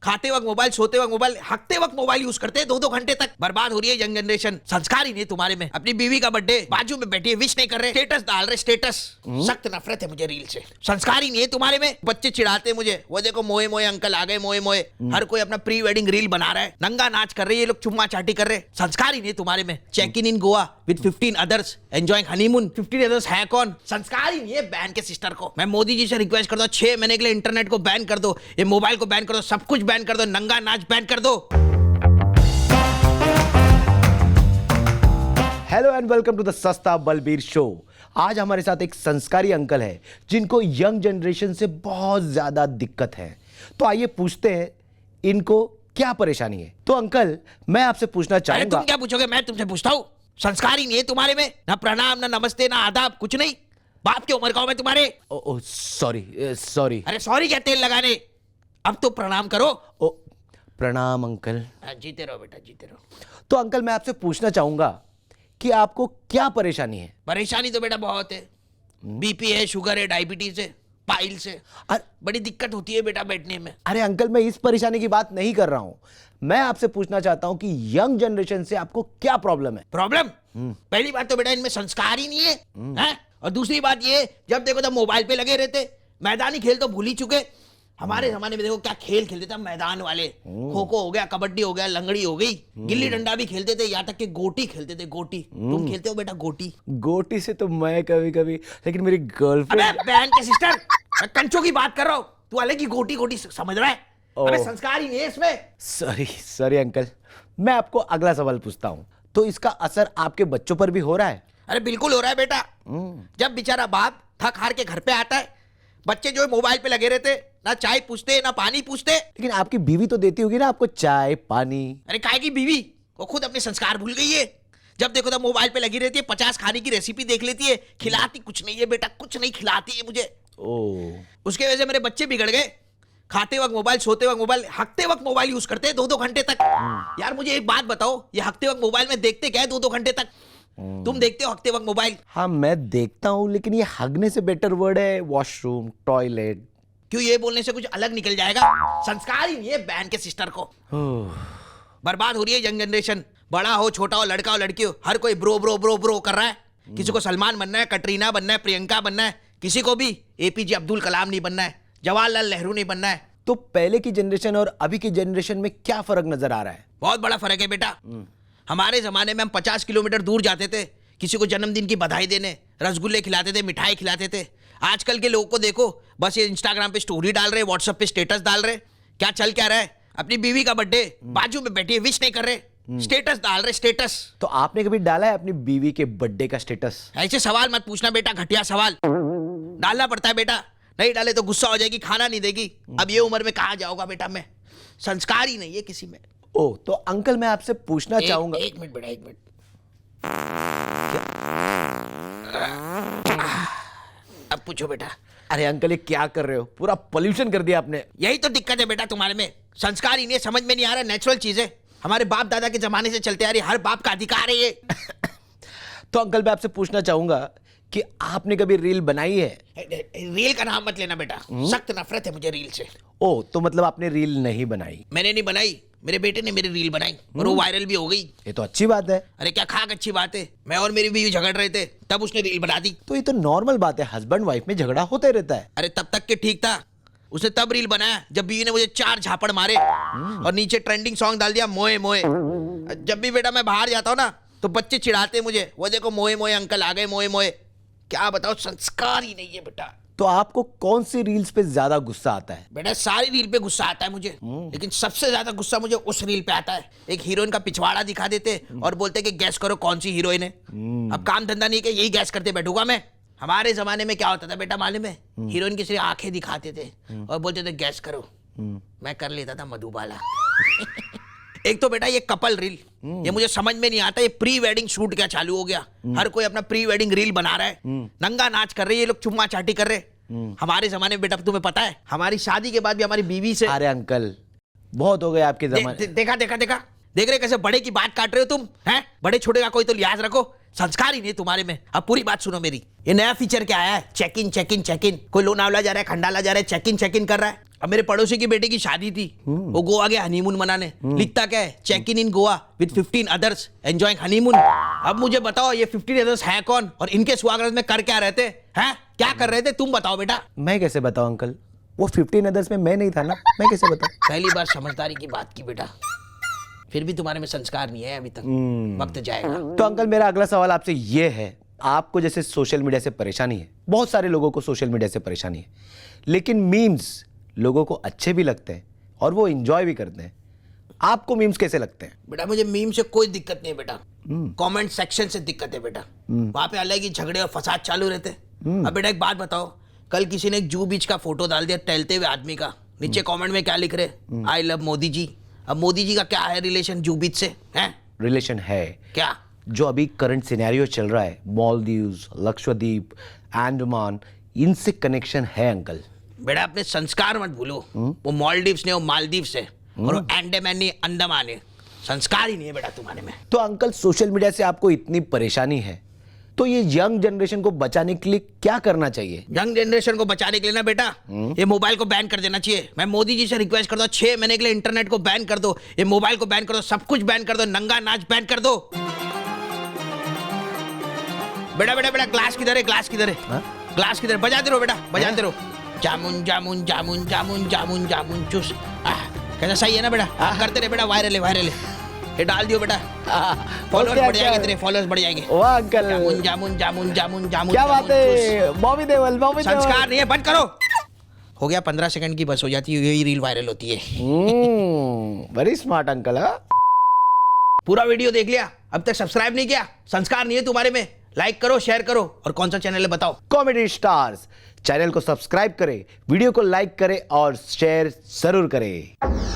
खाते वक्त मोबाइल, सोते वक्त मोबाइल, हकते वक्त मोबाइल यूज करते हैं 2-2 घंटे तक। बर्बाद हो रही है यंग जनरेशन। संस्कार ही नहीं तुम्हारे में। अपनी बीवी का बर्थडे बाजू में बैठी है, विश नहीं कर रहे, स्टेटस डाल रहे, स्टेटस। सख्त नफरत है मुझे रील से। संस्कार ही नहीं है तुम्हारे में। बच्चे चिढ़ाते हैं मुझे, वो देखो मोए मोए अंकल आ गए, मोए मोए। हर कोई अपना प्री वेडिंग रील बना रहा है, नंगा नाच कर रहे हैं ये लोग, चुम्मा चाटी कर रहे हैं। संस्कार ही नहीं तुम्हारे में। Check in Goa with 15 others enjoying honeymoon. 15 others है कौन? संस्कार ही नहीं है बैन के सिस्टर को। मैं मोदी जी से रिक्वेस्ट करता हूँ 6 महीने के लिए इंटरनेट को बैन कर दो, ये मोबाइल को बैन कर दो, सब कुछ बैन कर दो, नंगा नाच बैन कर दो। Hello and welcome to the Sasta Balbir show. आज हमारे साथ एक संस्कारी अंकल है जिनको यंग जनरेशन से बहुत ज्यादा दिक्कत है। तो आइए पूछते हैं इनको क्या परेशानी है। तो अंकल, मैं आपसे पूछना अरे चाहूंगा। तुम क्या पूछोगे, मैं तुमसे पूछता हूँ। संस्कार ही नहीं है तुम्हारे में, ना प्रणाम, ना नमस्ते, ना आदाब, कुछ नहीं। बाप की उम्र का हूं मैं तुम्हारे। ओ सॉरी। अरे सॉरी क्या तेल लगाने, अब तो प्रणाम करो। ओ प्रणाम अंकल। जीते रहो बेटा, जीते रहो। तो अंकल, मैं आपसे पूछना चाहूंगा कि आपको क्या परेशानी है? परेशानी तो बेटा बहुत है। बीपी है, शुगर है, डायबिटीज है, पाइल्स है। बड़ी दिक्कत होती है बेटा बैठने में। अरे अंकल, मैं इस परेशानी की बात नहीं कर रहा हूं। मैं आपसे पूछना चाहता हूं कि यंग जनरेशन से आपको क्या प्रॉब्लम है? प्रॉब्लम? पहली बात तो बेटा इनमें संस्कार ही नहीं है, हैं? और दूसरी बात ये, जब देखो तब मोबाइल पे लगे रहते। मैदानी खेल तो भूल ही चुके। हमारे जमाने में देखो क्या खेल खेलते थे मैदान वाले। खो खो हो गया, कबड्डी हो गया, लंगड़ी हो गई, गिल्ली डंडा भी खेलते थे, यहाँ तक कि गोटी खेलते थे। गोटी तुम खेलते हो बेटा? गोटी गोटी से तो मैं कभी कभी, लेकिन मेरी गर्लफ्रेंड। अबे बहन के सिस्टर, मैं कंचों की बात कर रहा हूँ, तू अलग ही गोटी गोटी समझ रहा है। अबे संस्कार ही नहीं है इसमें। सॉरी अंकल, मैं आपको अगला सवाल पूछता हूँ। तो इसका असर आपके बच्चों पर भी हो रहा है? अरे बिल्कुल हो रहा है बेटा। जब बेचारा बाप थक हार के घर पे आता है, बच्चे जो है मोबाइल पे लगे रहते, ना चाय पूछते ना पानी पूछते। लेकिन आपकी बीवी तो देती होगी ना आपको चाय पानी? अरे काहे की बीवी, वो खुद अपने संस्कार भूल गई है। जब देखो तब मोबाइल पे लगी रहती है, 50 खाने की रेसिपी देख लेती है, खिलाती कुछ नहीं है बेटा, कुछ नहीं खिलाती है मुझे। उसके वजह से मेरे बच्चे बिगड़ गए। खाते वक्त मोबाइल, सोते वक्त मोबाइल, हकते वक्त मोबाइल यूज करते हैं 2-2 घंटे तक। यार मुझे एक बात बताओ, ये हकते वक्त मोबाइल में देखते क्या है 2-2 घंटे तक? तुम देखते हो हकते वक्त मोबाइल? हाँ मैं देखता हूँ, लेकिन ये हगने से बेटर वर्ड है वॉशरूम, टॉयलेट। क्यों ये बोलने से कुछ अलग निकल जाएगा? संस्कार ही नहीं है बहन के सिस्टर को। बर्बाद हो रही है यंग जनरेशन। बड़ा हो, छोटा हो, लड़का हो, लड़की हो, हर कोई ब्रो ब्रो ब्रो ब्रो कर रहा है। किसी को सलमान बनना है, कटरीना बनना है, प्रियंका बनना है, किसी को भी एपीजे अब्दुल कलाम नहीं बनना है, जवाहरलाल नेहरू नहीं बनना है। तो पहले की जनरेशन और अभी की जनरेशन में क्या फर्क नजर आ रहा है? बहुत बड़ा फर्क है बेटा। हमारे जमाने में हम 50 किलोमीटर दूर जाते थे किसी को जन्मदिन की बधाई देने, रसगुल्ले खिलाते थे, मिठाई खिलाते थे। आजकल के लोगों को देखो, बस ये इंस्टाग्राम पे स्टोरी डाल रहे, व्हाट्सएप पे स्टेटस डाल रहे। क्या चल क्या रहा है? अपनी बीवी का बर्थडे बाजू में बैठी है, विश नहीं कर रहे, स्टेटस डाल रहे, स्टेटस। तो आपने कभी डाला है अपनी बीवी के बर्थडे का स्टेटस? ऐसे सवाल मत पूछना बेटा, घटिया सवाल। डालना पड़ता है बेटा, नहीं डाले तो गुस्सा हो जाएगी, खाना नहीं देगी। अब ये उम्र में कहाँ जाऊंगा बेटा मैं? संस्कार ही नहीं है किसी में। ओ तो अंकल, मैं आपसे पूछना चाहूंगा। एक मिनट बेटा, 1 मिनट। अब पूछो बेटा। अरे अंकल, ये क्या कर रहे हो? पूरा पोल्यूशन कर दिया आपने। यही तो दिक्कत है बेटा तुम्हारे में। संस्कार ही नहीं है, समझ में नहीं आ रहा। नेचुरल चीज है, हमारे बाप दादा के जमाने से चलते आ रही, हर बाप का अधिकार है ये। तो अंकल, मैं आपसे पूछना चाहूंगा कि आपने कभी रील बनाई है? रील का नाम मत लेना बेटा, सख्त नफरत है मुझे रील से। ओ तो मतलब आपने रील नहीं बनाई? मैंने नहीं बनाई, मेरे बेटे ने मेरी रील बनाई और वो वायरल भी हो गई। ये तो अच्छी बात है। अरे क्या खाक अच्छी बात है, मैं और मेरी बीवी झगड़ रहे थे, तब उसने रील बना दी। तो ये तो नॉर्मल बात है, हस्बैंड वाइफ में झगड़ा होता ही रहता है। अरे तब तक के ठीक था, उसने तब रील बनाया जब बीवी ने मुझे 4 झापड़ मारे और नीचे ट्रेंडिंग सॉन्ग डाल दिया, मोए मोए। जब भी बेटा मैं बाहर जाता हूँ ना, तो बच्चे चिढ़ाते मुझे, वो देखो मोए मोए अंकल आ गए, मोए मोए। क्या बताओ, संस्कार ही नहीं है बेटा। तो आपको कौन सी रील्स पे ज्यादा गुस्सा आता है? बेटा सारी रील पे गुस्सा आता है मुझे, लेकिन सबसे ज्यादा गुस्सा मुझे उस रील पे आता है। एक हीरोइन का पिछवाड़ा दिखा देते और बोलते कि गैस करो कौन सी हीरोइन है। अब काम धंधा नहीं कि यही गैस करते बैठूंगा मैं। हमारे जमाने में क्या होता था बेटा मालूम है? हीरोइन की सिर्फ आंखें दिखाते थे और बोलते थे गैस करो। मैं कर लेता था मधुबाला। एक तो बेटा ये कपल रील, ये मुझे समझ में नहीं आता, ये प्री वेडिंग शूट क्या चालू हो गया? हर कोई अपना प्री वेडिंग रील बना रहा है, नंगा नाच कर रहे हैं ये लोग, चुम्मा चाटी कर रहे हैं। हमारे जमाने में बेटा तुम्हें पता है, हमारी शादी के बाद भी हमारी बीवी से। अरे अंकल, बहुत हो गए आपके जमाने। देखा देखा देखा, देख रहे कैसे बड़े की बात काट रहे हो तुम, हैं? बड़े छोटे का कोई तो लिहाज रखो। संस्कार ही नहीं तुम्हारे में। अब पूरी बात सुनो मेरी, ये नया फीचर क्या आया है, check in check in check in. कोई लोनावला जा रहा है, खंडाला जा रहा है, चेक इन कर रहा है। अब मेरे पड़ोसी की बेटे की शादी थी, वो गोवा गया हनीमून मनाने, लिखता क्या है, check in Goa with 15 others enjoying honeymoon. अब मुझे बताओ ये 15 अदर्स है कौन और इनके स्वागत में कर क्या रहे थे, हैं क्या कर रहे थे, तुम बताओ बेटा। मैं कैसे बताऊं अंकल, वो 15 अदर्स में मैं नहीं था ना, मैं कैसे बताऊं। पहली बार समझदारी की बात की बेटा, फिर भी तुम्हारे में संस्कार नहीं है अभी तक, वक्त जाएगा। तो अंकल मेरा अगला सवाल आपसे ये है, आपको जैसे सोशल मीडिया से परेशानी है, बहुत सारे लोगों को सोशल मीडिया से परेशानी है, लेकिन मीम्स लोगों को अच्छे भी लगते हैं और वो एंजॉय भी करते हैं। आपको मीम्स कैसे लगते हैं? बेटा मुझे मीम से कोई दिक्कत नहीं है बेटा, कमेंट सेक्शन से दिक्कत है बेटा, वहां पे अलग ही झगड़े और फसाद चालू रहते। अब बेटा एक बात बताओ, कल किसी ने एक जू बीच का फोटो डाल दिया टहलते हुए आदमी का, नीचे कमेंट में क्या लिख रहे, आई लव मोदी जी। अब मोदी जी का क्या है रिलेशन जू बीच से, हैं? रिलेशन है क्या? जो अभी करंट सिनेरियो चल रहा है, मालदीव्स, लक्षद्वीप, अंडमान, इनसे कनेक्शन है अंकल। बेटा अपने संस्कार मत भूलो, वो मालदीव्स नहीं, वो मालदीव्स है, और वो अंडमान नहीं, अंडमान है। संस्कार ही नहीं है बेटा तुम्हारे में। तो अंकल सोशल मीडिया से आपको इतनी परेशानी है, तो ये यंग जनरेशन को बचाने के लिए क्या करना चाहिए? यंग जनरेशन को बचाने के लिए ना बेटा, ये मोबाइल को बैन कर देना चाहिए। मैं मोदी जी से रिक्वेस्ट करता हूँ 6 महीने के लिए इंटरनेट को बैन कर दो, ये मोबाइल को बैन कर दो, सब कुछ बैन कर दो, नंगा नाच बैन कर दो। बेटा बेटा बेटा ग्लास किधर है, ग्लास किधर है, ग्लास किधर, बजाते रहो बेटा, बजाते रहो। जामुन जामुन जामुन जामुन जामुन जामुन चूस, कैसा सही है ना बेटा, करते रहे बेटा, वायरल है वायरल है, ये डाल दियो बेटा, फॉलोअर्स बढ़ जाएंगे तेरे, फॉलोअर्स बढ़ जाएंगे। वाह अंकल, जामुन जामुन जामुन जामुन जामुन, क्या बात है, बॉबी देओल, बॉबी देओल। संस्कार नहीं है, बंद करो। हो गया 15 सेकंड की बस हो जाती है, यही रील वायरल होती है। Very smart uncle. पूरा वीडियो देख लिया, अब तक सब्सक्राइब नहीं किया, संस्कार नहीं है तुम्हारे में, लाइक करो, शेयर करो, और कौन सा चैनल है बताओ? कॉमेडी स्टार्स चैनल को सब्सक्राइब करें, वीडियो को लाइक करें और शेयर जरूर करें।